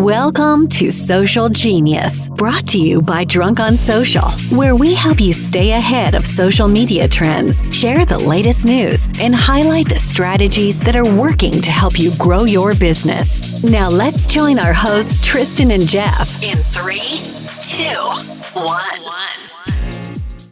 Welcome to Social Genius, brought to you by Drunk on Social, where we help you stay ahead of social media trends, share the latest news, and highlight the strategies that are working to help you grow your business. Now let's join our hosts, Tristan and Jeff, in 3, 2, 1.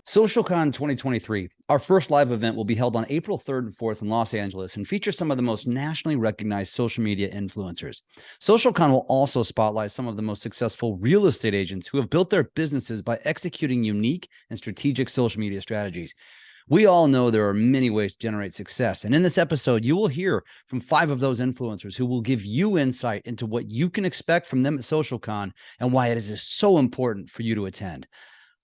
SocialCon 2023, our first live event, will be held on April 3rd and 4th in Los Angeles and feature some of the most nationally recognized social media influencers. SocialCon will also spotlight some of the most successful real estate agents who have built their businesses by executing unique and strategic social media strategies. We all know there are many ways to generate success, and in this episode, you will hear from 5 of those influencers who will give you insight into what you can expect from them at SocialCon and why it is so important for you to attend.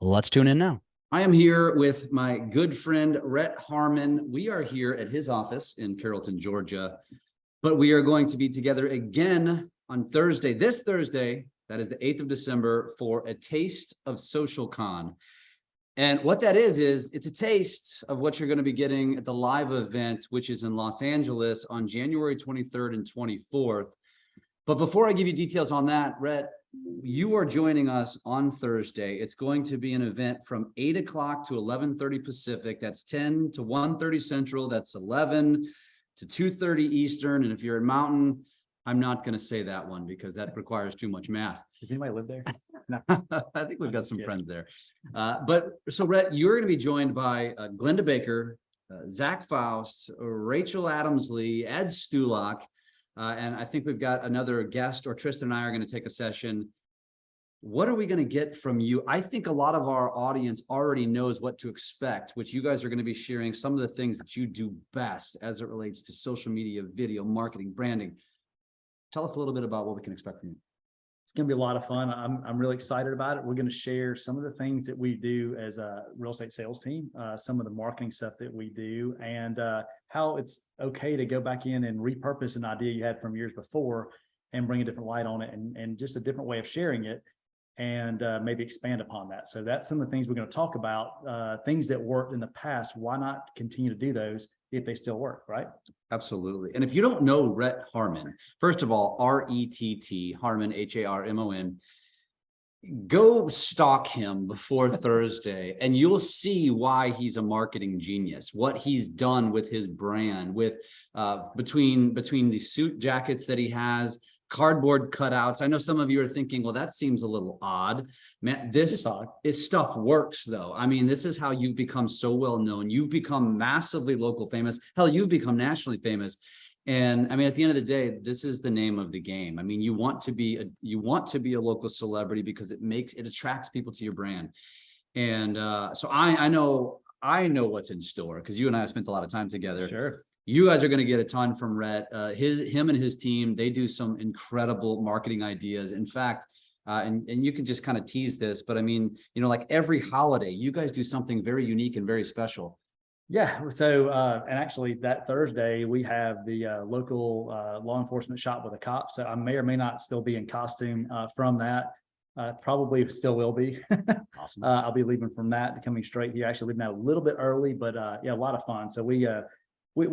Let's tune in now. I am here with my good friend, Rett Harmon. We are here at his office in Carrollton, Georgia, but we are going to be together again on Thursday, this Thursday, that is the 8th of December, for a taste of SocialCon. And what that is it's a taste of what you're going to be getting at the live event, which is in Los Angeles on January 23rd and 24th. But before I give you details on that, Rett, you are joining us on Thursday. It's going to be an event from 8 o'clock to 11:30 Pacific. That's 10 to 1:30 Central. That's 11 to 2:30 Eastern. And if you're in Mountain, I'm not going to say that one because that requires too much math. Does anybody live there? No. I think we've got some friends there. But so, Rett, you're going to be joined by Glenda Baker, Zach Faust, Rachel Adamsley, Ed Stulak. And I think we've got another guest, or Tristan and I are going to take a session. What are we going to get from you? I think a lot of our audience already knows what to expect, which you guys are going to be sharing some of the things that you do best as it relates to social media, video, marketing, branding. Tell us a little bit about what we can expect from you. It's going to be a lot of fun. I'm really excited about it. We're going to share some of the things that we do as a real estate sales team, some of the marketing stuff that we do, and how it's okay to go back in and repurpose an idea you had from years before and bring a different light on it and just a different way of sharing it and maybe expand upon that. So that's some of the things we're going to talk about, things that worked in the past. Why not continue to do those if they still work, right? Absolutely. And if you don't know Rett Harmon, first of all, R-E-T-T, Harmon, H-A-R-M-O-N, go stalk him before Thursday and you'll see why he's a marketing genius, what he's done with his brand, with between the suit jackets that he has, cardboard cutouts. I know some of you are thinking, well, that seems a little odd. Man, this stuff works though. I mean, this is how you've become so well known. You've become massively local famous. Hell, you've become nationally famous. And I mean, at the end of the day, this is the name of the game. I mean, you want to be a local celebrity because it attracts people to your brand. And so I know what's in store because you and I have spent a lot of time together. Sure. You guys are going to get a ton from Rett. Him and his team, they do some incredible marketing ideas. In fact, and you can just kind of tease this, but I mean, like every holiday, you guys do something very unique and very special. Yeah. So, and actually that Thursday we have the local law enforcement shop with a cop. So I may or may not still be in costume from that. Probably still will be. Awesome. I'll be leaving from that, coming straight here. Actually leaving out a little bit early, but yeah, a lot of fun. So we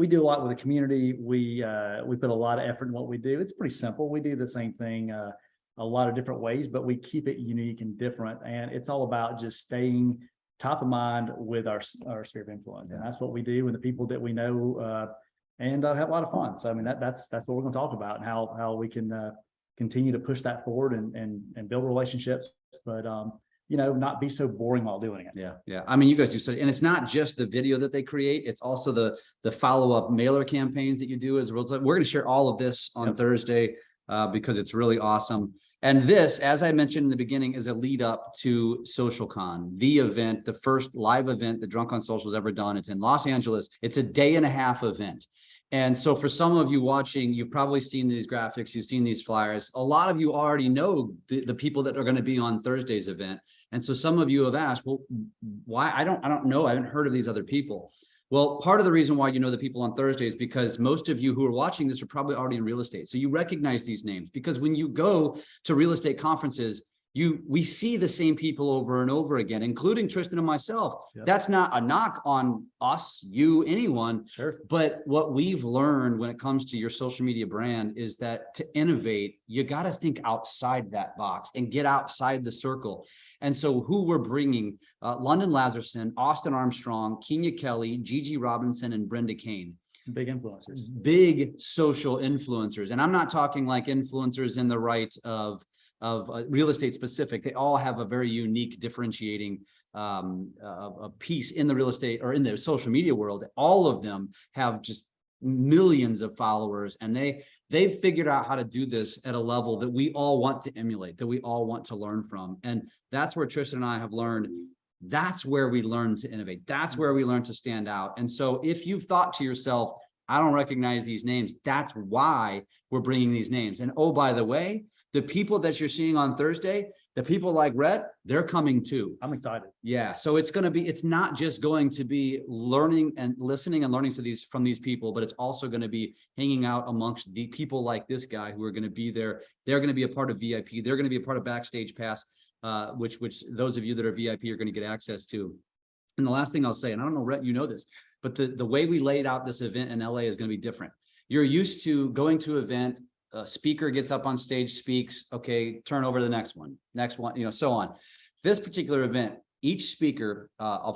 do a lot with the community. We put a lot of effort in what we do. It's pretty simple. We do the same thing a lot of different ways, but we keep it unique and different. And it's all about just staying top of mind with our sphere of influence. Yeah. And that's what we do with the people that we know and have a lot of fun. So I mean, that's what we're going to talk about and how we can continue to push that forward and build relationships, but not be so boring while doing it. Yeah. I mean, you guys do so, and it's not just the video that they create; it's also the follow-up mailer campaigns that you do as well. We're going to share all of this on Thursday because it's really awesome. And this, as I mentioned in the beginning, is a lead up to SocialCon, the event, the first live event that Drunk on Social has ever done. It's in Los Angeles. It's a day-and-a-half event. And so for some of you watching, you've probably seen these graphics, you've seen these flyers. A lot of you already know the people that are going to be on Thursday's event. And so some of you have asked, well, why? I don't know. I haven't heard of these other people. Well, part of the reason why you know the people on Thursday is because most of you who are watching this are probably already in real estate. So you recognize these names because when you go to real estate conferences, we see the same people over and over again, including Tristan and myself. Yep. That's not a knock on us, you, anyone. Sure. But what we've learned when it comes to your social media brand is that to innovate, you got to think outside that box and get outside the circle. And so who we're bringing, London Lazarson, Austin Armstrong, Kenya Kelly, Gigi Robinson, and Brenda Kane. Big influencers. Big social influencers. And I'm not talking like influencers in the right of real estate specific. They all have a very unique differentiating a piece in the real estate or in the social media world. All of them have just millions of followers, and they've figured out how to do this at a level that we all want to emulate, that we all want to learn from. And that's where Tristan and I have learned. That's where we learn to innovate. That's where we learn to stand out. And so if you've thought to yourself, I don't recognize these names, that's why we're bringing these names. And oh, by the way, the people that you're seeing on Thursday, the people like Rett, they're coming too. I'm excited. Yeah. So it's not just going to be learning and listening and learning from these people, but it's also going to be hanging out amongst the people like this guy who are going to be there. They're going to be a part of VIP. They're going to be a part of Backstage Pass, which those of you that are VIP are going to get access to. And the last thing I'll say, and I don't know, Rett, you know this, but the way we laid out this event in LA is going to be different. You're used to going to an event, a speaker gets up on stage, speaks, okay, turn over to the next one, so on. This particular event, each speaker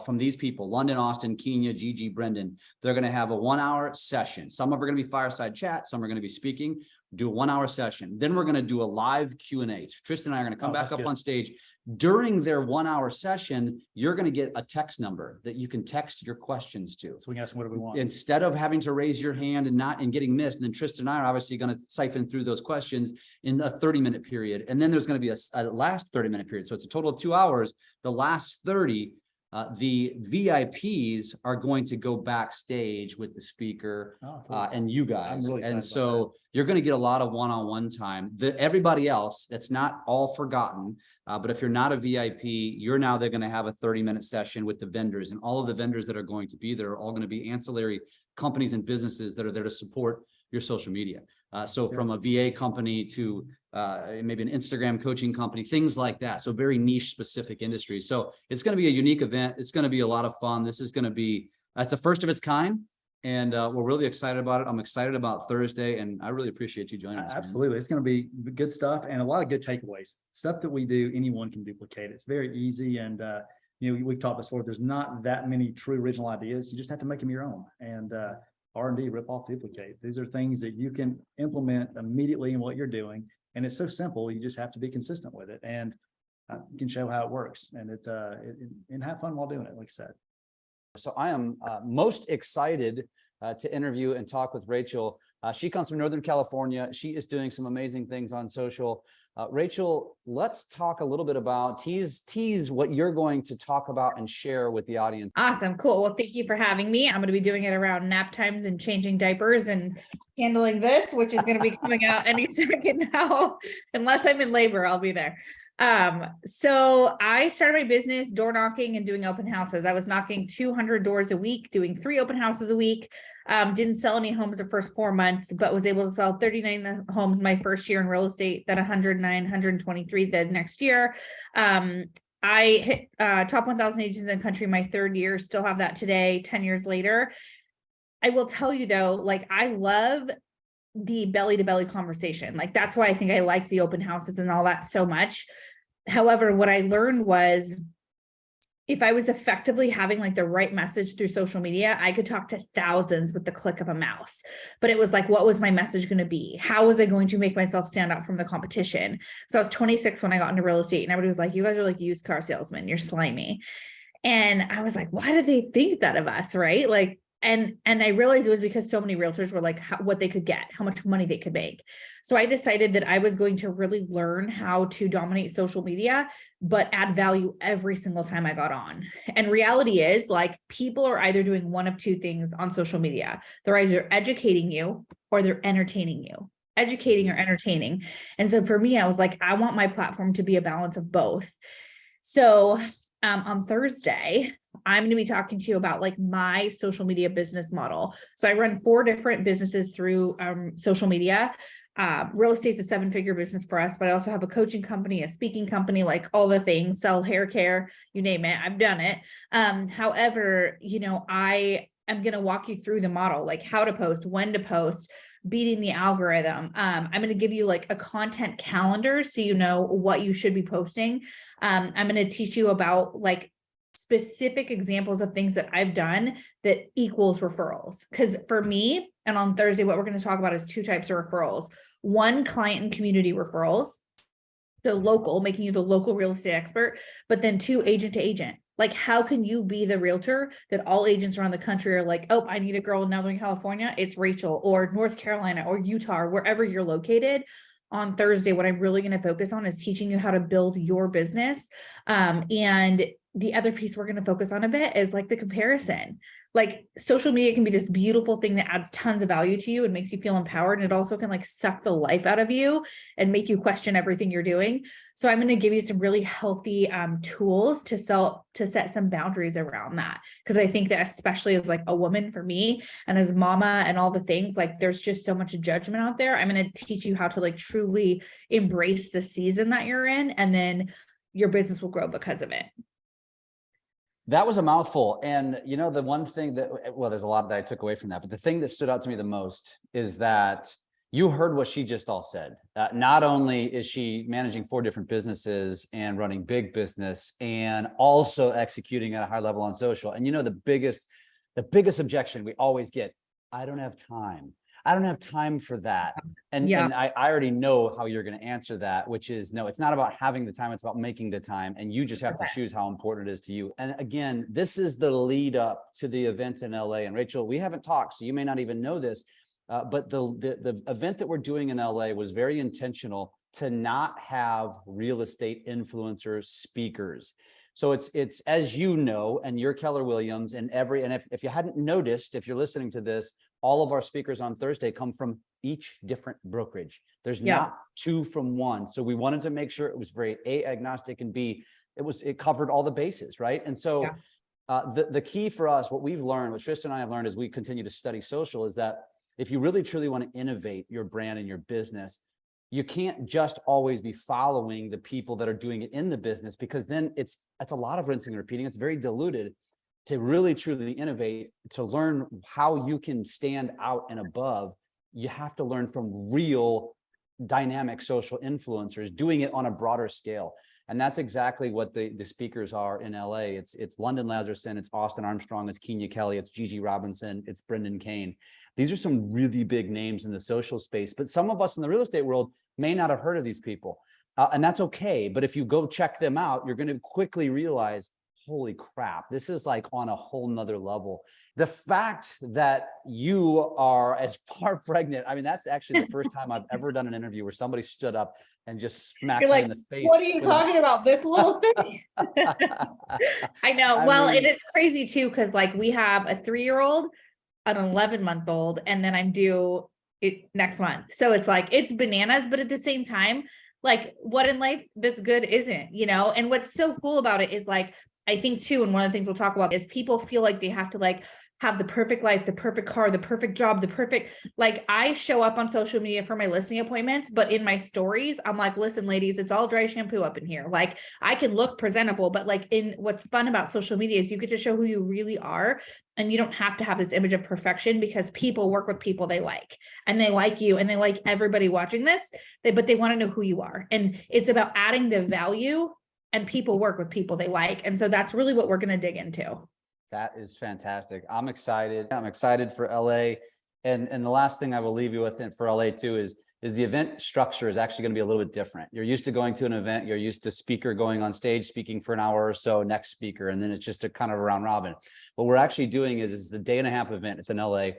from these people, London, Austin, Kenya, Gigi, Brendan, they're going to have a 1-hour session. Some of them are going to be fireside chat. Some are going to be speaking, do a 1-hour session. Then we're going to do a live Q&A. So Tristan and I are going to come back up on stage. During their 1-hour session, you're going to get a text number that you can text your questions to. So we can ask them what do we want. Instead of having to raise your hand and getting missed. And then Tristan and I are obviously going to siphon through those questions in a 30-minute period. And then there's going to be a last 30-minute period. So it's a total of 2 hours. The last 30, the VIPs are going to go backstage with the speaker and you guys. Really, and so you're going to get a lot of one-on-one time. Everybody else, that's not all forgotten. But if you're not a VIP, they're going to have a 30-minute session with the vendors, and all of the vendors that are going to be there are all going to be ancillary companies and businesses that are there to support your social media. So from a VA company to maybe an Instagram coaching company, things like that. So very niche specific industries. So it's going to be a unique event. It's going to be a lot of fun. This is going to be, that's the first of its kind. And we're really excited about it. I'm excited about Thursday, and I really appreciate you joining us. Absolutely. Man. It's going to be good stuff and a lot of good takeaways. Stuff that we do, anyone can duplicate. It's very easy. And, we've talked before, there's not that many true original ideas. You just have to make them your own. And R&D, rip off, duplicate. These are things that you can implement immediately in what you're doing. And it's so simple. You just have to be consistent with it. And you can show how it works and and have fun while doing it, like I said. So I am most excited to interview and talk with Rachel. She comes from Northern California. She is doing some amazing things on social. Rachel, let's talk a little bit about tease what you're going to talk about and share with the audience. Awesome. Cool. Well, thank you for having me. I'm going to be doing it around nap times and changing diapers and handling this, which is going to be coming out any second now. Unless I'm in labor, I'll be there. So I started my business door knocking and doing open houses. I was knocking 200 doors a week, doing 3 open houses a week. Didn't sell any homes the first 4 months, but was able to sell 39 homes my first year in real estate, then 109, 123 the next year. I hit top 1,000 agents in the country my 3rd year, still have that today, 10 years later. I will tell you though, like I love the belly to belly conversation. Like that's why I think I like the open houses and all that so much. However, what I learned was if I was effectively having like the right message through social media, I could talk to thousands with the click of a mouse. But it was like, what was my message going to be? How was I going to make myself stand out from the competition? So I was 26 when I got into real estate, and everybody was like, you guys are like used car salesmen, you're slimy. And I was like, why do they think that of us? Right? Like, and I realized it was because so many realtors were like what they could get, how much money they could make. So I decided that I was going to really learn how to dominate social media, but add value every single time I got on. And reality is like people are either doing one of 2 things on social media. They're either educating you or they're entertaining you, educating or entertaining. And so for me, I was like, I want my platform to be a balance of both. So on Thursday, I'm going to be talking to you about like my social media business model. So I run 4 different businesses through social media. Real estate's a 7-figure business for us, but I also have a coaching company, a speaking company, like all the things, sell hair care, you name it. I've done it. However, you know, I am going to walk you through the model, like how to post, when to post, beating the algorithm. I'm going to give you like a content calendar so you know what you should be posting. I'm going to teach you about like specific examples of things that I've done that equals referrals. Because for me, and on Thursday, what we're going to talk about is 2 types of referrals. 1, client and community referrals, the local, making you the local real estate expert, but then 2, agent to agent. Like, how can you be the realtor that all agents around the country are like, oh, I need a girl in Northern California, it's Rachel, or North Carolina, or Utah, or wherever you're located. On Thursday, what I'm really going to focus on is teaching you how to build your business. And the other piece we're going to focus on a bit is like the comparison. Like, social media can be this beautiful thing that adds tons of value to you and makes you feel empowered. And it also can like suck the life out of you and make you question everything you're doing. So I'm going to give you some really healthy tools to set some boundaries around that. Because I think that especially as like a woman, for me, and as mama and all the things, like there's just so much judgment out there. I'm going to teach you how to like truly embrace the season that you're in, and then your business will grow because of it. That was a mouthful. And you know, the one thing that, well, there's a lot that I took away from that, but the thing that stood out to me the most is that you heard what she just all said. Not only is she managing 4 different businesses and running big business, and also executing at a high level on social. And you know, the biggest objection we always get, I don't have time. I don't have time for that. And I already know how you're going to answer that, which is no, it's not about having the time. It's about making the time. And you just have to choose how important it is to you. And again, this is the lead up to the event in LA. And Rachel, we haven't talked, so you may not even know this, but the event that we're doing in LA was very intentional to not have real estate influencer speakers. So it's as you know, and you're Keller Williams, and if you hadn't noticed, if you're listening to this, all of our speakers on Thursday come from each different brokerage. There's not 2 from one. So we wanted to make sure it was very A, agnostic, and B, it covered all the bases, right? And so the key for us, what we've learned, what Tristan and I have learned as we continue to study social, is that if you really truly want to innovate your brand and your business, you can't just always be following the people that are doing it in the business, because then it's a lot of rinsing and repeating. It's very diluted. To really truly innovate, to learn how you can stand out and above, you have to learn from real dynamic social influencers doing it on a broader scale. And that's exactly what the speakers are in LA. It's London Lazarson, it's Austin Armstrong, it's Kenya Kelly, it's Gigi Robinson, it's Brendan Kane. These are some really big names in the social space, but some of us in the real estate world may not have heard of these people. And that's okay. But if you go check them out, you're going to quickly realize, holy crap, this is like on a whole nother level. The fact that you are as far pregnant, I mean, that's actually the first time I've ever done an interview where somebody stood up and just smacked me in the face. What are you talking about? This little thing? I know. It is crazy too, because like we have a 3-year-old, an 11-month-old, and then I'm due it next month. So it's like, it's bananas, but at the same time, like what in life that's good isn't, you know? And what's so cool about it is like, I think too, and one of the things we'll talk about is people feel like they have to like have the perfect life, the perfect car, the perfect job, like I show up on social media for my listing appointments, but in my stories, I'm like, listen, ladies, it's all dry shampoo up in here. Like I can look presentable, but like what's fun about social media is you get to show who you really are. And you don't have to have this image of perfection, because people work with people they like, and they like you, and they like everybody watching this, but they want to know who you are. And it's about adding the value, and people work with people they like. And so that's really what we're going to dig into. That is fantastic. I'm excited. I'm excited for LA. And the last thing I will leave you with for LA too is the event structure is actually going to be a little bit different. You're used to going to an event, you're used to speaker going on stage, speaking for an hour or so, next speaker, and then it's just a kind of a round robin. What we're actually doing is the 1.5-day event. It's in LA.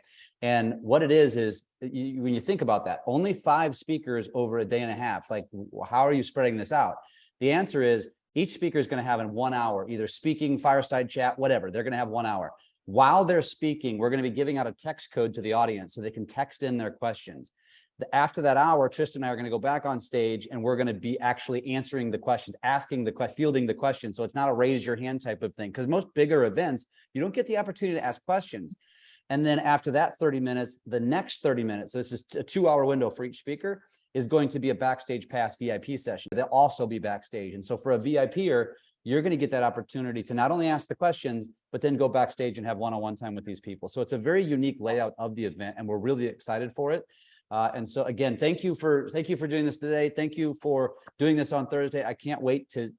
And what it is when you think about that, only 5 speakers over a 1.5 days. Like, how are you spreading this out? The answer is each speaker is going to have in 1 hour, either speaking, fireside chat, whatever. They're going to have 1 hour. While they're speaking, we're going to be giving out a text code to the audience so they can text in their questions. After that hour, Tristan and I are going to go back on stage and we're going to be actually answering the questions, fielding the questions. So it's not a raise your hand type of thing, because most bigger events, you don't get the opportunity to ask questions. And then after that 30 minutes, the next 30 minutes, so this is a 2-hour window for each speaker, is going to be a backstage pass VIP session. They'll also be backstage. And so for a VIPer, you're going to get that opportunity to not only ask the questions, but then go backstage and have one-on-one time with these people. So it's a very unique layout of the event, and we're really excited for it. And so again, thank you for doing this today. Thank you for doing this on Thursday. I can't wait to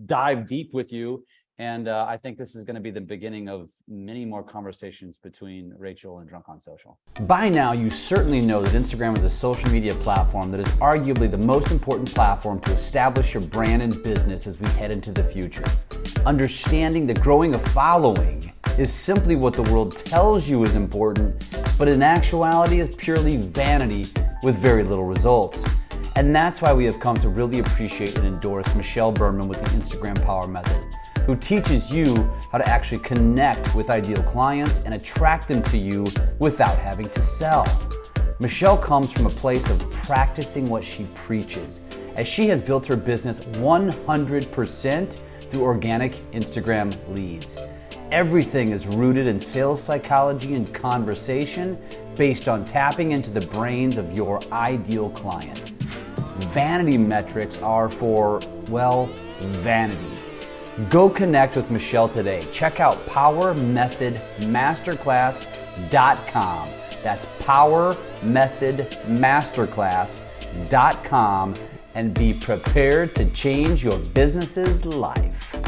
dive deep with you. And I think this is going to be the beginning of many more conversations between Rachel and Drunk on Social. By now, you certainly know that Instagram is a social media platform that is arguably the most important platform to establish your brand and business as we head into the future. Understanding that growing a following is simply what the world tells you is important, but in actuality is purely vanity with very little results. And that's why we have come to really appreciate and endorse Michelle Berman with the Instagram Power Method, who teaches you how to actually connect with ideal clients and attract them to you without having to sell. Michelle comes from a place of practicing what she preaches, as she has built her business 100% through organic Instagram leads. Everything is rooted in sales psychology and conversation based on tapping into the brains of your ideal client. Vanity metrics are for, well, vanity. Go connect with Michelle today. Check out powermethodmasterclass.com. That's powermethodmasterclass.com, and be prepared to change your business's life.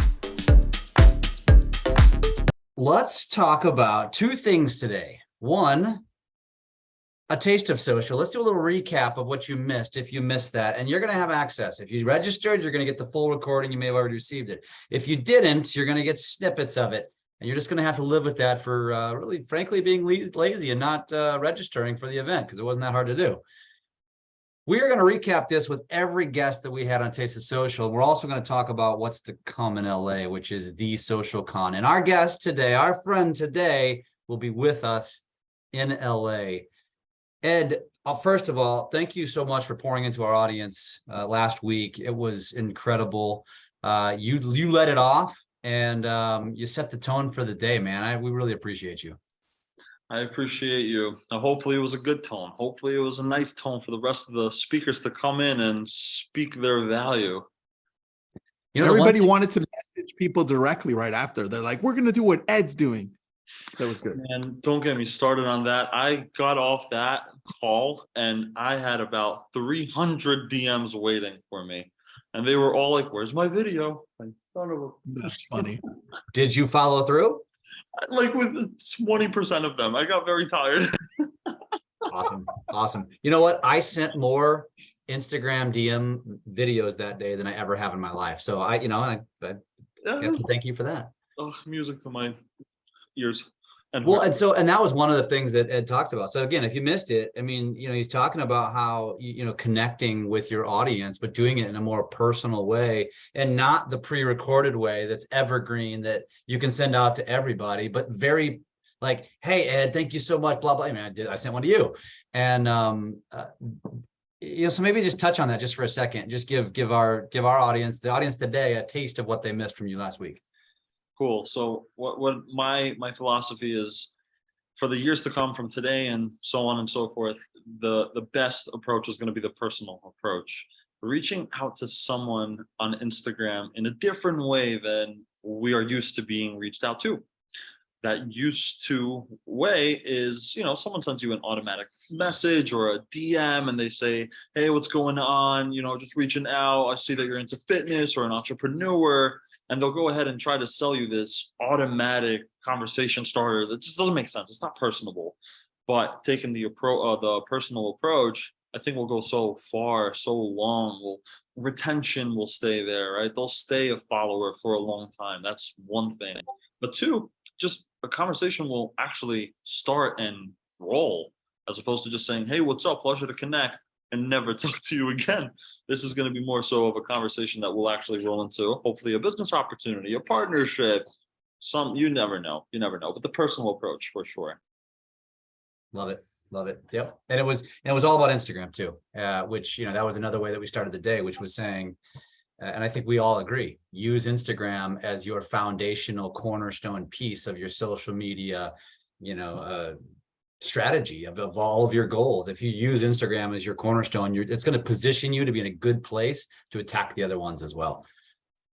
Let's talk about two things today. One, a taste of social. Let's do a little recap of what you missed if you missed that. And you're going to have access. If you registered, you're going to get the full recording. You may have already received it. If you didn't, you're going to get snippets of it. And you're just going to have to live with that for really, frankly, being lazy and not registering for the event, because it wasn't that hard to do. We are going to recap this with every guest that we had on Taste of Social. We're also going to talk about what's to come in LA, which is the SocialCon. And our guest today, our friend today, will be with us in LA. Ed, first of all, thank you so much for pouring into our audience last week. It was incredible. You let it off, and you set the tone for the day, man. We really appreciate you. I appreciate you. Now, hopefully it was a good tone. Hopefully it was a nice tone for the rest of the speakers to come in and speak their value. You know, everybody wanted to message people directly right after. They're like, we're going to do what Ed's doing. So it was good. And don't get me started on that. I got off that call and I had about 300 DMs waiting for me. And they were all like, where's my video? Like, son of a... That's funny. Did you follow through? Like with 20% of them. I got very tired. Awesome. You know what? I sent more Instagram DM videos that day than I ever have in my life. So I have to thank you for that. Oh, music to my ears. And that was one of the things that Ed talked about. So again, if you missed it, I mean, he's talking about how, connecting with your audience, but doing it in a more personal way, and not the pre-recorded way that's evergreen that you can send out to everybody, but very like, hey, Ed, thank you so much, blah, blah. I mean, I sent one to you. And, so maybe just touch on that just for a second. Just give our audience, the audience today, a taste of what they missed from you last week. Cool. So what my philosophy is for the years to come from today and so on and so forth, the best approach is going to be the personal approach. Reaching out to someone on Instagram in a different way than we are used to being reached out to. That used to way is, someone sends you an automatic message or a DM and they say, hey, what's going on? Just reaching out. I see that you're into fitness or an entrepreneur. And they'll go ahead and try to sell you this automatic conversation starter that just doesn't make sense. It's not personable. But taking the personal approach, I think will go so far, so long. Retention will stay there, right? They'll stay a follower for a long time. That's one thing. But two, just a conversation will actually start and roll, as opposed to just saying, hey, what's up? Pleasure to connect, and never talk to you again. This is going to be more so of a conversation that will actually roll into hopefully a business opportunity, a partnership, some, you never know, but the personal approach for sure. Love it. Love it. Yep. And it was all about Instagram too, which, that was another way that we started the day, which was saying, and I think we all agree, use Instagram as your foundational cornerstone piece of your social media, strategy of all of your goals. If you use Instagram as your cornerstone, it's going to position you to be in a good place to attack the other ones as well.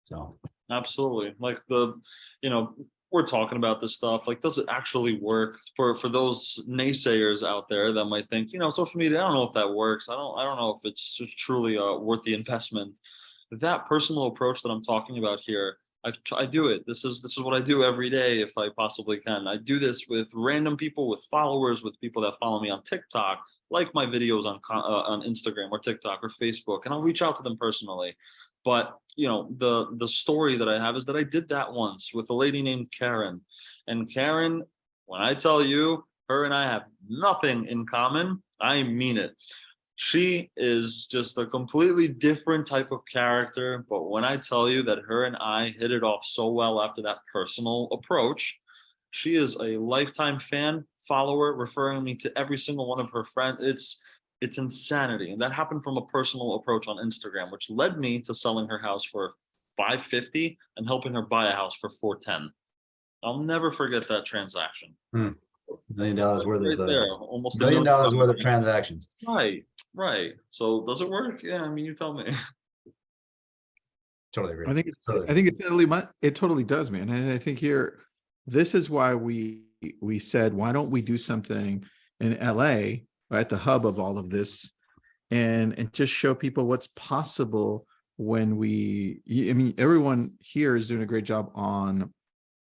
So absolutely. Like we're talking about this stuff, like, does it actually work? For those naysayers out there that might think, social media, I don't know if that works. I don't know if it's truly worth the investment. That personal approach that I'm talking about here, I do it. This is what I do every day if I possibly can. I do this with random people, with followers, with people that follow me on TikTok, like my videos on Instagram or TikTok or Facebook, and I'll reach out to them personally. But the story that I have is that I did that once with a lady named Karen. And Karen, when I tell you, her and I have nothing in common, I mean it. She is just a completely different type of character. But when I tell you that her and I hit it off so well after that personal approach, she is a lifetime fan, follower, referring me to every single one of her friends. It's insanity. And that happened from a personal approach on Instagram, which led me to selling her house for $550 and helping her buy a house for $410. I'll never forget that transaction. $1 million worth right of there, almost $1 million worth of transactions. Right. So does it work? Yeah, I mean, you tell me. Totally agree. I think it totally does, man. And I think this is why we said, why don't we do something in LA, at the hub of all of this, and just show people what's possible when everyone here is doing a great job on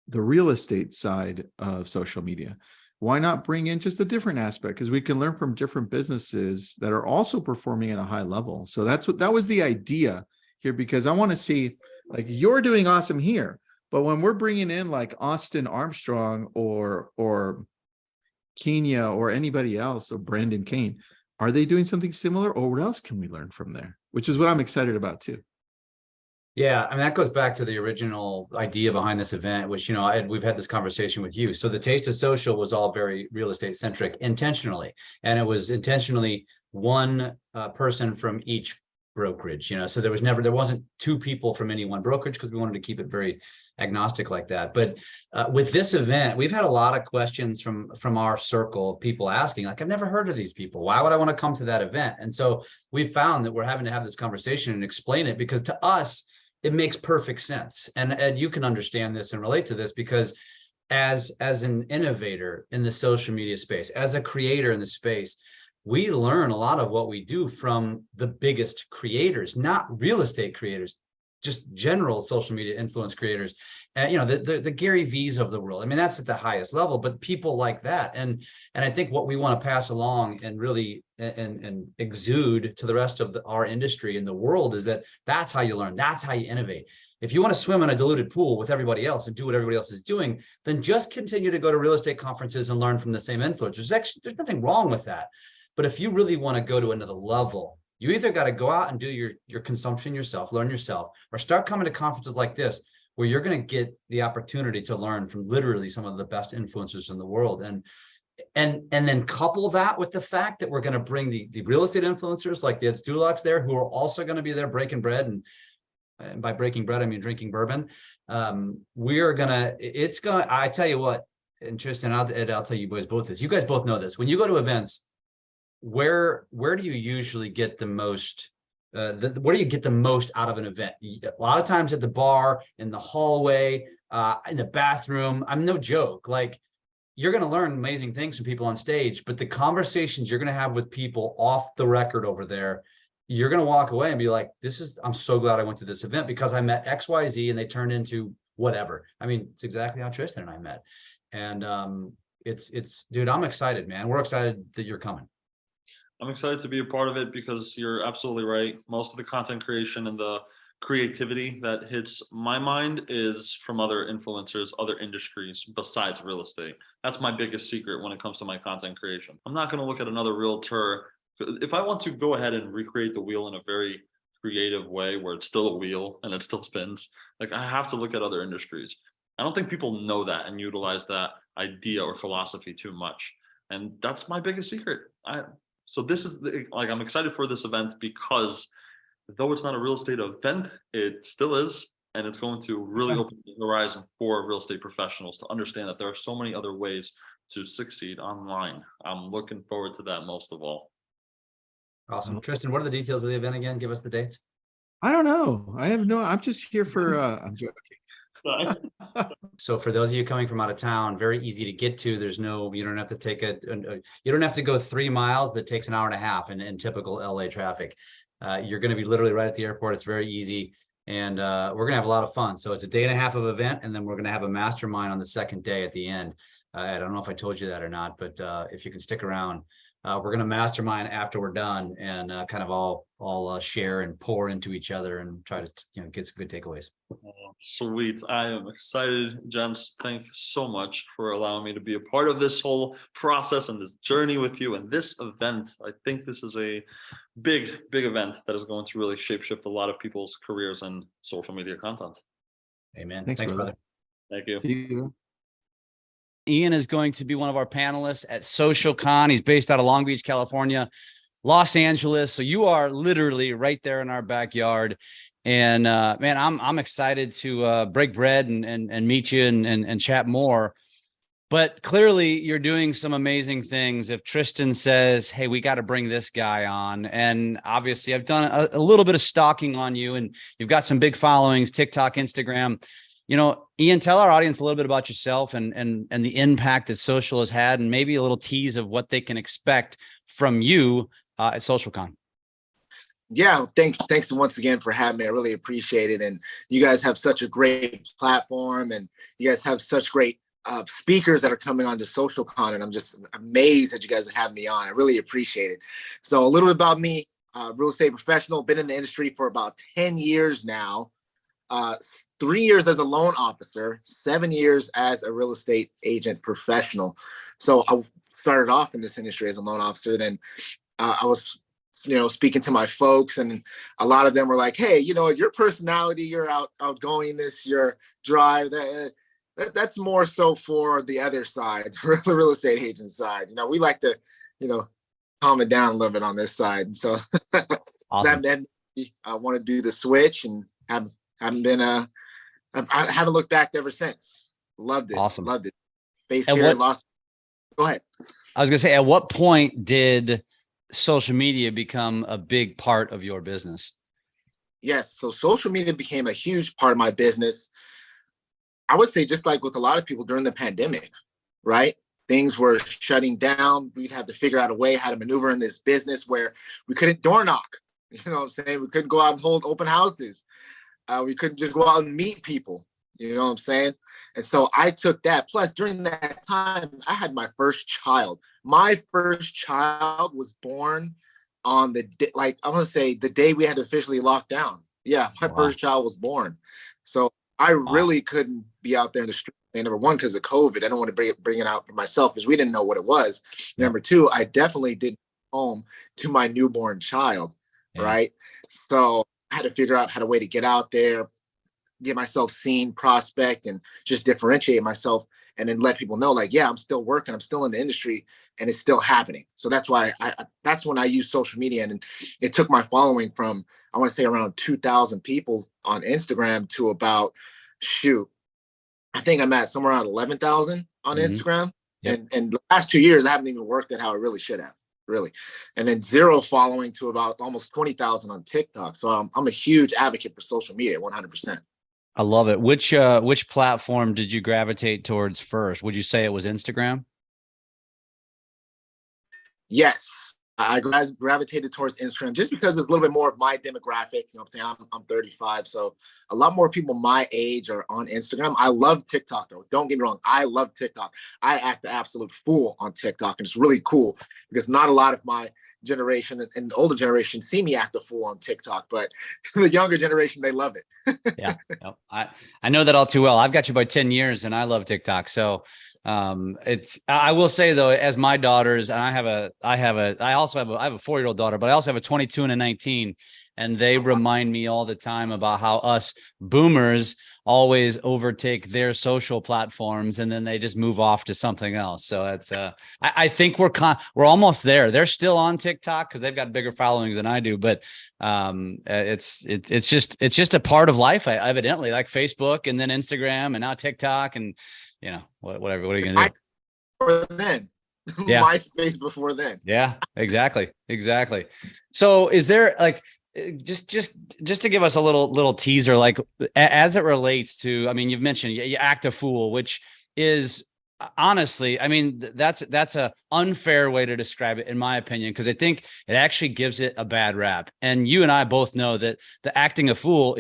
the real estate side of social media. Why not bring in just a different aspect? Because we can learn from different businesses that are also performing at a high level. So that was the idea here, because I want to see, like, you're doing awesome here, but when we're bringing in like Austin Armstrong or Kenya or anybody else, or Brandon Kane, are they doing something similar, or what else can we learn from there? Which is what I'm excited about too. Yeah, I mean, that goes back to the original idea behind this event, which, we've had this conversation with you. So the Taste of Social was all very real estate centric intentionally. And it was intentionally one person from each brokerage, so there wasn't two people from any one brokerage, because we wanted to keep it very agnostic like that. But with this event, we've had a lot of questions from our circle of people asking, like, I've never heard of these people. Why would I want to come to that event? And so we found that we're having to have this conversation and explain it, because to us, it makes perfect sense. And Ed, you can understand this and relate to this, because as an innovator in the social media space, as a creator in the space, we learn a lot of what we do from the biggest creators, not real estate creators, just general social media influence creators. And the Gary V's of the world. I mean, that's at the highest level, but people like that. And I think what we want to pass along and really and exude to the rest of our industry in the world is that's how you learn. That's how you innovate. If you want to swim in a diluted pool with everybody else and do what everybody else is doing, then just continue to go to real estate conferences and learn from the same influencers. There's nothing wrong with that. But if you really want to go to another level, you either got to go out and do your consumption yourself, learn yourself, or start coming to conferences like this, where you're going to get the opportunity to learn from literally some of the best influencers in the world. And then couple that with the fact that we're going to bring the real estate influencers like the Ed Stulaks there, who are also going to be there breaking bread. And by breaking bread, I mean drinking bourbon. I tell you what, and Tristan, I'll tell you boys both this. You guys both know this. When you go to events, where do you usually get the most where do you get the most out of an event? A lot of times at the bar, in the hallway, in the bathroom. I'm no joke. Like, you're going to learn amazing things from people on stage, but the conversations you're going to have with people off the record over there, you're going to walk away and be like, I'm so glad I went to this event, because I met XYZ and they turned into whatever. I mean, it's exactly how Tristan and I met. And it's dude, I'm excited, man. We're excited that you're coming. I'm excited to be a part of it, because you're absolutely right. Most of the content creation and the creativity that hits my mind is from other influencers, other industries besides real estate. That's my biggest secret when it comes to my content creation. I'm not going to look at another realtor. If I want to go ahead and recreate the wheel in a very creative way where it's still a wheel and it still spins, like, I have to look at other industries. I don't think people know that and utilize that idea or philosophy too much. And that's my biggest secret. So this is like, I'm excited for this event because though it's not a real estate event, it still is. And it's going to really open the horizon for real estate professionals to understand that there are so many other ways to succeed online. I'm looking forward to that most of all. Awesome. Tristan, what are the details of the event again? Give us the dates. I don't know. I'm just here for, I'm joking. So for those of you coming from out of town, very easy to get to. You don't have to take you don't have to go 3 miles. That takes an hour and a half in typical LA traffic. You're going to be literally right at the airport. It's very easy. And we're going to have a lot of fun. So it's a day and a half of event. And then we're going to have a mastermind on the second day at the end. I don't know if I told you that or not, but if you can stick around, we're going to mastermind after we're done and kind of all share and pour into each other and try to get some good takeaways. Oh, sweet. I am excited, gents. Thank you so much for allowing me to be a part of this whole process and this journey with you and this event. I think this is a big event that is going to really shapeshift a lot of people's careers and social media content. Amen. Thanks, brother. Thank you. See you. Ian is going to be one of our panelists at SocialCon. He's based out of Long Beach, California, Los Angeles. So you are literally right there in our backyard. And man, I'm excited to break bread and meet you and chat more. But clearly you're doing some amazing things. If Tristan says, hey, we got to bring this guy on. And obviously I've done a little bit of stalking on you and you've got some big followings, TikTok, Instagram. Ian, tell our audience a little bit about yourself and the impact that social has had, and maybe a little tease of what they can expect from you at SocialCon. Yeah, thanks once again for having me. I really appreciate it. And you guys have such a great platform, and you guys have such great speakers that are coming on to SocialCon, and I'm just amazed that you guys are having me on. I really appreciate it. So a little bit about me, real estate professional, been in the industry for about 10 years now. 3 years as a loan officer, 7 years as a real estate agent professional. So I started off in this industry as a loan officer. Then I was, speaking to my folks, and a lot of them were like, "Hey, your personality, your outgoingness, your drive, that's more so for the other side, for the real estate agent side. We like to, calm it down a little bit on this side." And so Awesome. then I want to do the switch and I haven't looked back ever since. Loved it. Awesome. Loved it. Based here in Los. Go ahead. I was going to say, at what point did social media become a big part of your business? Yes. So social media became a huge part of my business. I would say just like with a lot of people during the pandemic, right? Things were shutting down. We'd have to figure out a way how to maneuver in this business where we couldn't door knock. You know what I'm saying? We couldn't go out and hold open houses. We couldn't just go out and meet people. You know what I'm saying? And so I took that. Plus, during that time, I had my first child. My first child was born on the day we had officially locked down. Yeah, my first child was born. So I really couldn't be out there in the street. Number one, because of COVID. I don't want to bring it out for myself because we didn't know what it was. Number two, I definitely didn't go home to my newborn child, right? So I had to figure out how to way to get out there, get myself seen, prospect, and just differentiate myself, and then let people know, like, yeah, I'm still working, I'm still in the industry, and it's still happening. So that's why that's when I use social media, and it took my following from, I want to say, around 2,000 people on Instagram to about, I think I'm at somewhere around 11,000 on Instagram. Yep. And the last 2 years, I haven't even worked at how I really should have. Really. And then 0 following to about almost 20,000 on TikTok. So I'm a huge advocate for social media, 100%. I love it. Which platform did you gravitate towards first? Would you say it was Instagram? Yes. I gravitated towards Instagram just because it's a little bit more of my demographic. You know what I'm saying? I'm 35. So a lot more people my age are on Instagram. I love TikTok, though. Don't get me wrong. I love TikTok. I act the absolute fool on TikTok. And it's really cool because not a lot of my generation and the older generation see me act a fool on TikTok, but the younger generation, they love it. Yeah. I know that all too well. I've got you by 10 years and I love TikTok. So I will say though, as my daughters, and I have a 4-year-old daughter, but I also have a 22 and a 19. And they remind me all the time about how us boomers always overtake their social platforms and then they just move off to something else. So it's I think we're almost there. They're still on TikTok because they've got bigger followings than I do, but it's just a part of life, evidently, like Facebook and then Instagram and now TikTok and whatever. What are you gonna do? Before then, Yeah. MySpace before then. Yeah, exactly. So is there like just to give us a little teaser, like as it relates to, I mean, you've mentioned you act a fool, which is honestly, I mean, that's a unfair way to describe it, in my opinion, because I think it actually gives it a bad rap. And you and I both know that the acting a fool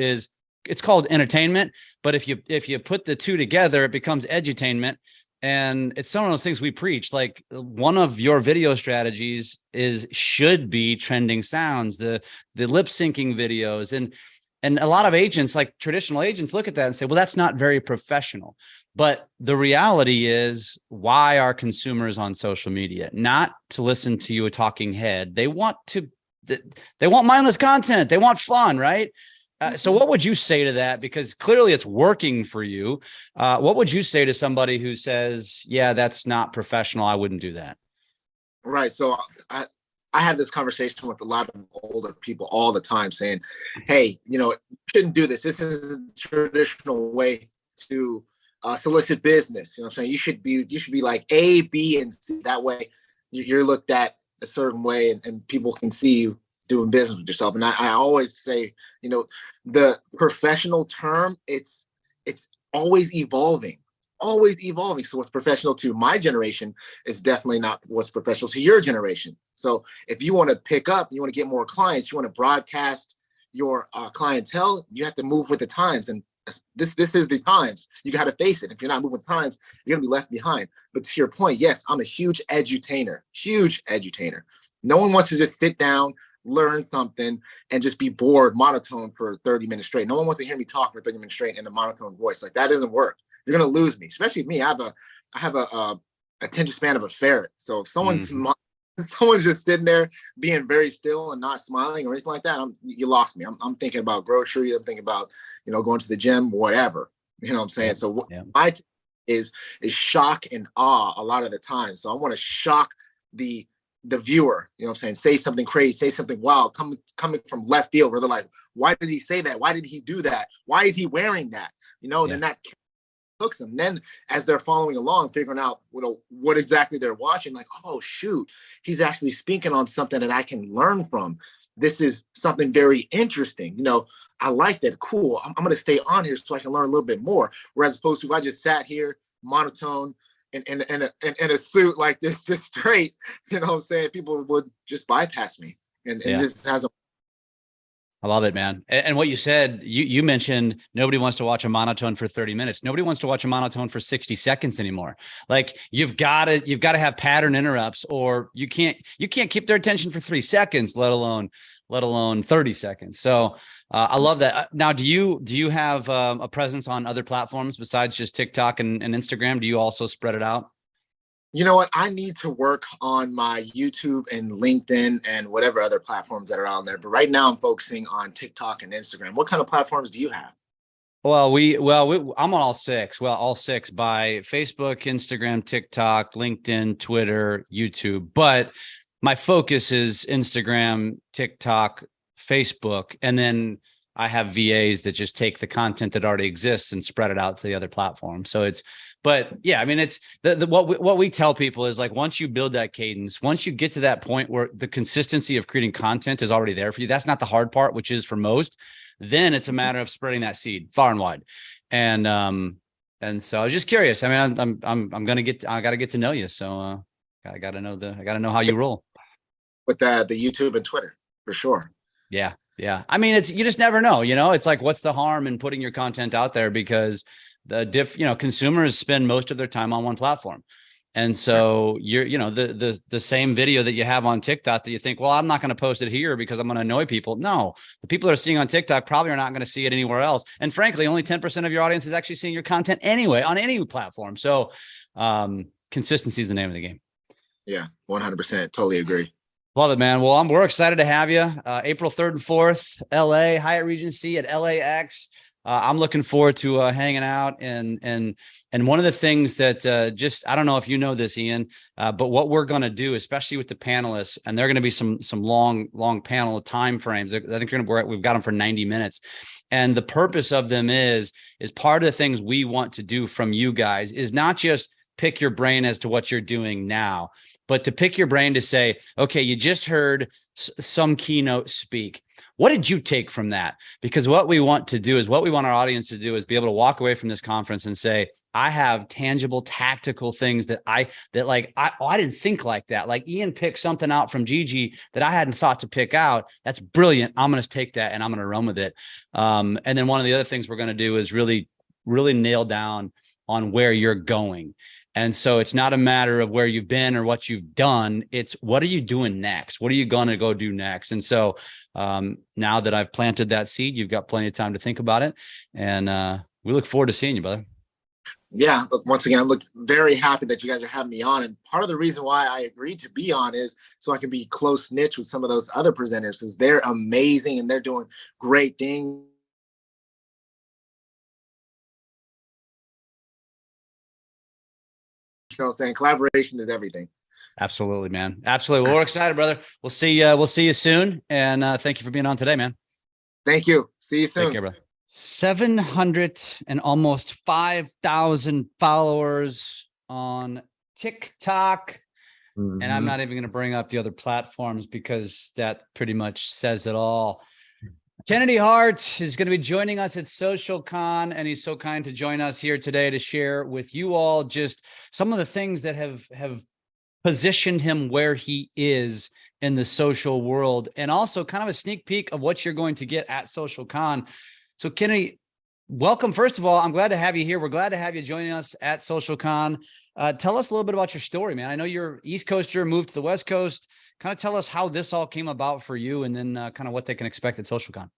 it's called entertainment, but if you put the two together, it becomes edutainment. And it's some of those things we preach. Like one of your video strategies should be trending sounds, the lip syncing videos. And a lot of agents, like traditional agents, look at that and say, well, that's not very professional. But the reality is, why are consumers on social media? Not to listen to you, a talking head. They want mindless content. They want fun, right? So what would you say to that? Because clearly it's working for you. What would you say to somebody who says, yeah, that's not professional, I wouldn't do that? Right. So I have this conversation with a lot of older people all the time saying, hey, you shouldn't do this. This is a traditional way to solicit business. You know what I'm saying? You should be like A, B, and C. That way you're looked at a certain way and people can see you doing business with yourself. And I always say, the professional term, it's always evolving. So what's professional to my generation is definitely not what's professional to your generation. So if you want to pick up, you want to get more clients, you want to broadcast your clientele, you have to move with the times. And this is the times. You got to face it. If you're not moving with the times, you're going to be left behind. But to your point, yes, I'm a huge edutainer. No one wants to just sit down, learn something, and just be bored, monotone for 30 minutes straight. No one wants to hear me talk for 30 minutes straight in a monotone voice. Like, that doesn't work. You're going to lose me, especially me. I have a attention span of a ferret. So if someone's just sitting there being very still and not smiling or anything like that, you lost me. I'm thinking about groceries. I'm thinking about, going to the gym, whatever. You know what I'm saying? So my is shock and awe a lot of the time. So I want to shock the viewer, you know what I'm saying? Say something crazy, say something wild, coming from left field, where they're like, why did he say that? Why did he do that? Why is he wearing that? Then that hooks them. Then as they're following along, figuring out what exactly they're watching, like, oh shoot, he's actually speaking on something that I can learn from. This is something very interesting. I like that. Cool. I'm going to stay on here so I can learn a little bit more. Whereas opposed to, if I just sat here monotone in a suit like this, just straight, you know what I'm saying, people would just bypass me. And just hasn't. I love it, man. And what you said, you mentioned nobody wants to watch a monotone for 30 minutes. Nobody wants to watch a monotone for 60 seconds anymore. Like, you've got to have pattern interrupts, or you can't keep their attention for 3 seconds, let alone 30 seconds. So I love that. Now, do you have a presence on other platforms besides just TikTok and Instagram? Do you also spread it out? You know what? I need to work on my YouTube and LinkedIn and whatever other platforms that are out there. But right now I'm focusing on TikTok and Instagram. What kind of platforms do you have? Well, I'm on all six. Well, all six by Facebook, Instagram, TikTok, LinkedIn, Twitter, YouTube. But my focus is Instagram, TikTok, Facebook, and then I have VAs that just take the content that already exists and spread it out to the other platforms. So but yeah, I mean, it's what we tell people is, like, once you build that cadence, once you get to that point where the consistency of creating content is already there for you, that's not the hard part, which is for most. Then it's a matter of spreading that seed far and wide. And so I was just curious. I mean, I got to get to know you. So I got to know how you roll with the YouTube and Twitter, for sure. Yeah. Yeah. I mean, you just never know, it's like, what's the harm in putting your content out there? Because consumers spend most of their time on one platform. And so the same video that you have on TikTok that you think, well, I'm not going to post it here because I'm going to annoy people. No, the people that are seeing on TikTok probably are not going to see it anywhere else. And frankly, only 10% of your audience is actually seeing your content anyway on any platform. So consistency is the name of the game. Yeah, 100%. Totally agree. Love it, man. Well, we're excited to have you. April 3rd and 4th, LA, Hyatt Regency at LAX. I'm looking forward to hanging out. And one of the things that I don't know if you know this, Ian, but what we're going to do, especially with the panelists, and they're going to be some long panel time frames. I think we've got them for 90 minutes. And the purpose of them is part of the things we want to do from you guys is not just pick your brain as to what you're doing now, but to pick your brain to say, okay, you just heard some keynote speak. What did you take from that? Because what we want our audience to do is be able to walk away from this conference and say, I have tangible, tactical things that I didn't think like that. Like Ian picked something out from Gigi that I hadn't thought to pick out. That's brilliant. I'm going to take that and I'm going to run with it. And then one of the other things we're going to do is really, really nail down on where you're going. And so it's not a matter of where you've been or what you've done. It's what are you doing next? What are you going to go do next? And so now that I've planted that seed, you've got plenty of time to think about it. And we look forward to seeing you, brother. Yeah, look, once again, I'm very happy that you guys are having me on. And part of the reason why I agreed to be on is so I can be close knit with some of those other presenters, because they're amazing and they're doing great things. You know what I'm saying? Collaboration is everything. Absolutely, man. Absolutely. Well, we're excited, brother. We'll see you soon. And thank you for being on today, man. Thank you. See you soon. Take care, brother. 700 and almost 5,000 followers on TikTok. Mm-hmm. And I'm not even going to bring up the other platforms because that pretty much says it all. Kennedy Hart is going to be joining us at SocialCon, and he's so kind to join us here today to share with you all just some of the things that have positioned him where he is in the social world, and also kind of a sneak peek of what you're going to get at SocialCon. So Kennedy, welcome. First of all, I'm glad to have you here. We're glad to have you joining us at SocialCon. Tell us a little bit about your story, man. I know you're East Coaster, moved to the West Coast. Kind of tell us how this all came about for you, and then kind of what they can expect at SocialCon.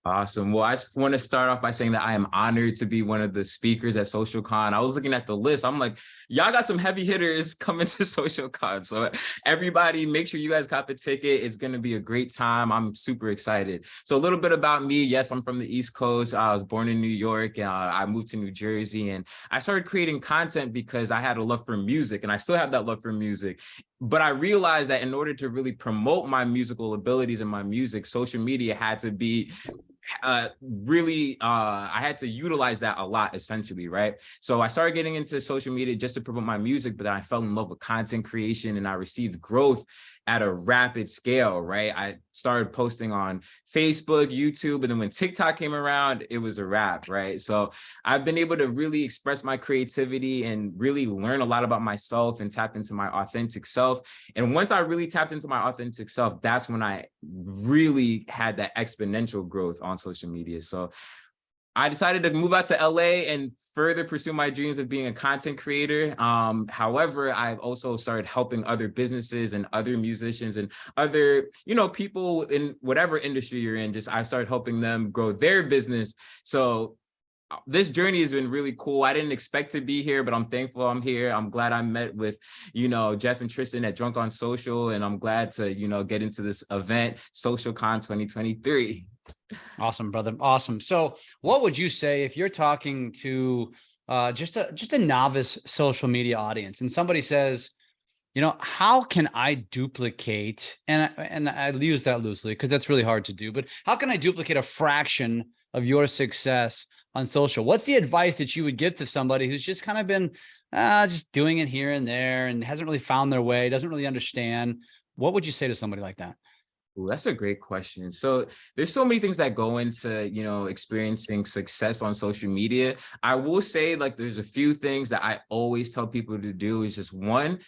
Awesome. Well, I just want to start off by saying that I am honored to be one of the speakers at SocialCon. I was looking at the list. I'm like, y'all got some heavy hitters coming to SocialCon. So everybody, make sure you guys cop a ticket. It's going to be a great time. I'm super excited. So a little bit about me. Yes, I'm from the East Coast. I was born in New York. I moved to New Jersey, and I started creating content because I had a love for music, and I still have that love for music. But I realized that in order to really promote my musical abilities and my music, social media had to be I had to utilize that a lot, essentially, right? So I started getting into social media just to promote my music, but then I fell in love with content creation, and I received growth at a rapid scale, right? I started posting on Facebook, YouTube, and then when TikTok came around, it was a wrap, right? So I've been able to really express my creativity and really learn a lot about myself and tap into my authentic self. And once I really tapped into my authentic self, that's when I really had that exponential growth on social media. So I decided to move out to LA and further pursue my dreams of being a content creator. However, I've also started helping other businesses and other musicians and other, people in whatever industry you're in. I started helping them grow their business. So this journey has been really cool. I didn't expect to be here, but I'm thankful I'm here. I'm glad I met with, Jeff and Tristan at Drunk on Social, and I'm glad to, get into this event, SocialCon 2023. Awesome, brother. Awesome. So what would you say if you're talking to just a novice social media audience and somebody says, how can I duplicate, and I use that loosely because that's really hard to do, but how can I duplicate a fraction of your success on social? What's the advice that you would give to somebody who's just kind of been just doing it here and there and hasn't really found their way, doesn't really understand? What would you say to somebody like that? Ooh, that's a great question. So there's so many things that go into, experiencing success on social media. I will say, there's a few things that I always tell people to do. Is just one,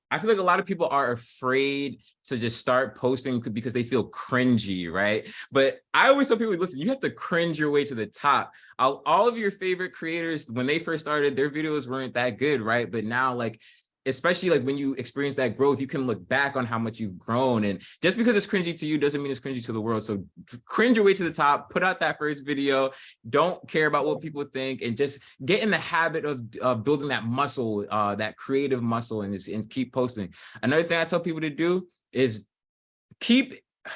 I feel like a lot of people are afraid to just start posting because they feel cringy, right? But I always tell people, listen, you have to cringe your way to the top. All of your favorite creators, when they first started, their videos weren't that good, right? But now, especially when you experience that growth, you can look back on how much you've grown. And just because it's cringy to you doesn't mean it's cringy to the world. So cringe your way to the top, put out that first video, don't care about what people think, and just get in the habit of building that muscle, that creative muscle, and keep posting. Another thing I tell people to do is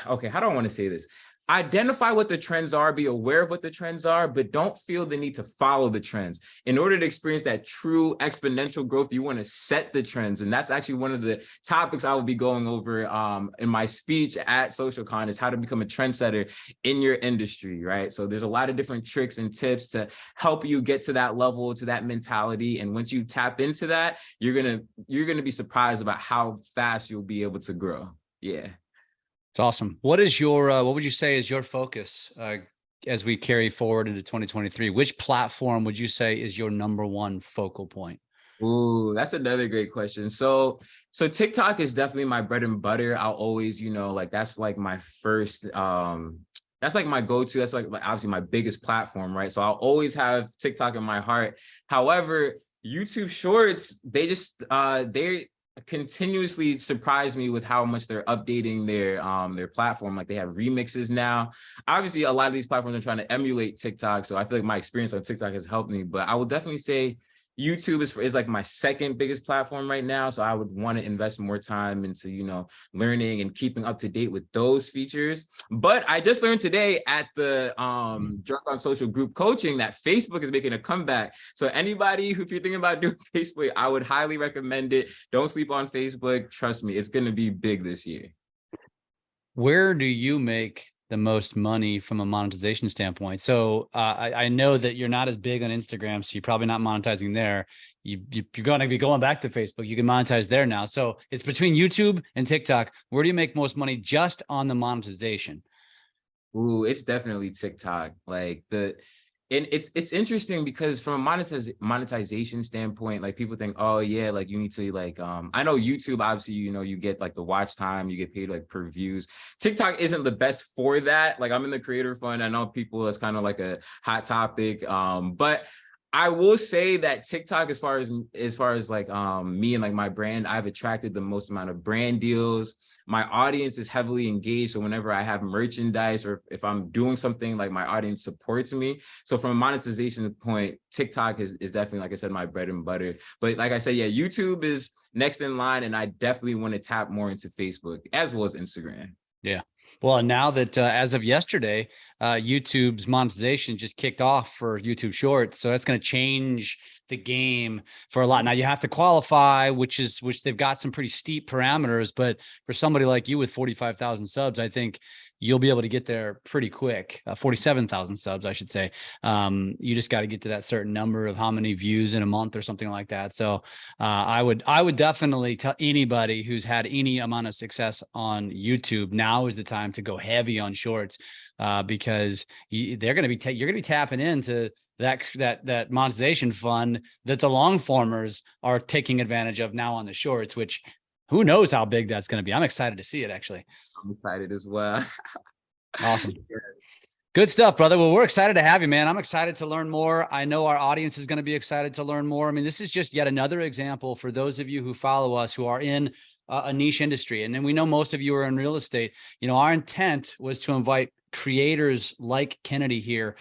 okay, how do I want to say this? Identify what the trends are, be aware of what the trends are, but don't feel the need to follow the trends. In order to experience that true exponential growth, you want to set the trends. And that's actually one of the topics I will be going over in my speech at SocialCon, is how to become a trendsetter in your industry, right? So there's a lot of different tricks and tips to help you get to that level, to that mentality. And once you tap into that, you're gonna be surprised about how fast you'll be able to grow. Yeah. It's awesome. What is your, what would you say is your focus as we carry forward into 2023? Which platform would you say is your number one focal point? Ooh, that's another great question. So TikTok is definitely my bread and butter. I'll always, like, that's like my first, that's like my go-to. That's like obviously my biggest platform, right? So I'll always have TikTok in my heart. However, YouTube Shorts, they continuously surprise me with how much they're updating their platform. Like, they have remixes now. Obviously, a lot of these platforms are trying to emulate TikTok, so I feel like my experience on TikTok has helped me. But I will definitely say YouTube is like my second biggest platform right now. So I would want to invest more time into, learning and keeping up to date with those features. But I just learned today at the Drunk on Social group coaching that Facebook is making a comeback. So anybody if you're thinking about doing Facebook, I would highly recommend it. Don't sleep on Facebook. Trust me, it's going to be big this year. Where do you make the most money from a monetization standpoint? So I know that you're not as big on Instagram, so you're probably not monetizing there. You're going to be going back to Facebook. You can monetize there now. So it's between YouTube and TikTok. Where do you make most money just on the monetization? Ooh, it's definitely TikTok. And it's interesting because from a monetization standpoint, like, people think, oh yeah, like, you need to I know YouTube, obviously, you get like the watch time, you get paid like per views. TikTok isn't the best for that. Like, I'm in the creator fund. I know people, that's kind of like a hot topic. But I will say that TikTok, as far as like me and like my brand, I've attracted the most amount of brand deals. My audience is heavily engaged. So whenever I have merchandise or if I'm doing something, like, my audience supports me. So from a monetization point, TikTok is definitely, like I said, my bread and butter. But like I said, yeah, YouTube is next in line. And I definitely want to tap more into Facebook as well as Instagram. Yeah. Well, now that as of yesterday, YouTube's monetization just kicked off for YouTube Shorts. So that's going to change the game for a lot. Now you have to qualify, which they've got some pretty steep parameters. But for somebody like you with 45,000 subs, I think you'll be able to get there pretty quick. 47,000 subs, I should say. You just got to get to that certain number of how many views in a month or something like that. So I would definitely tell anybody who's had any amount of success on YouTube, now is the time to go heavy on Shorts, because you're going to be tapping into that monetization fund that the long formers are taking advantage of now on the Shorts, which who knows how big that's going to be. I'm excited to see it, actually. I'm excited as well. Awesome. Good stuff, brother. Well, we're excited to have you, man. I'm excited to learn more. I know our audience is going to be excited to learn more. I mean, this is just yet another example for those of you who follow us, who are in a niche industry. And then we know most of you are in real estate. Our intent was to invite creators like Kennedy here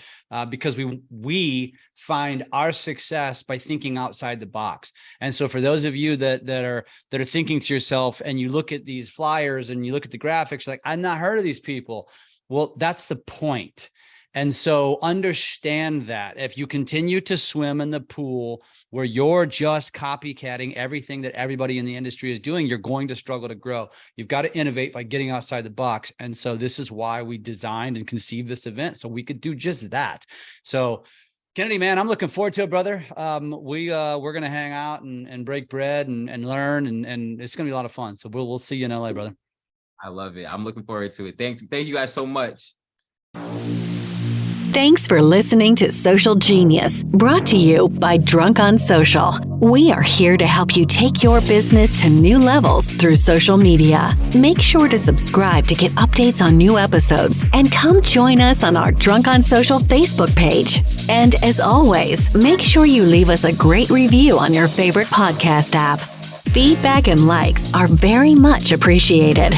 because we find our success by thinking outside the box. And so for those of you that are thinking to yourself, and you look at these flyers and you look at the graphics, like, I've not heard of these people. Well, that's the point. And so understand that if you continue to swim in the pool where you're just copycatting everything that everybody in the industry is doing, you're going to struggle to grow. You've got to innovate by getting outside the box. And so this is why we designed and conceived this event, so we could do just that. So Kennedy, man, I'm looking forward to it, brother. We're going to hang out and break bread and learn, and it's going to be a lot of fun. So we'll see you in LA, brother. I love it. I'm looking forward to it. Thank you guys so much. Thanks for listening to Social Genius, brought to you by Drunk on Social. We are here to help you take your business to new levels through social media. Make sure to subscribe to get updates on new episodes, and come join us on our Drunk on Social Facebook page. And as always, make sure you leave us a great review on your favorite podcast app. Feedback and likes are very much appreciated.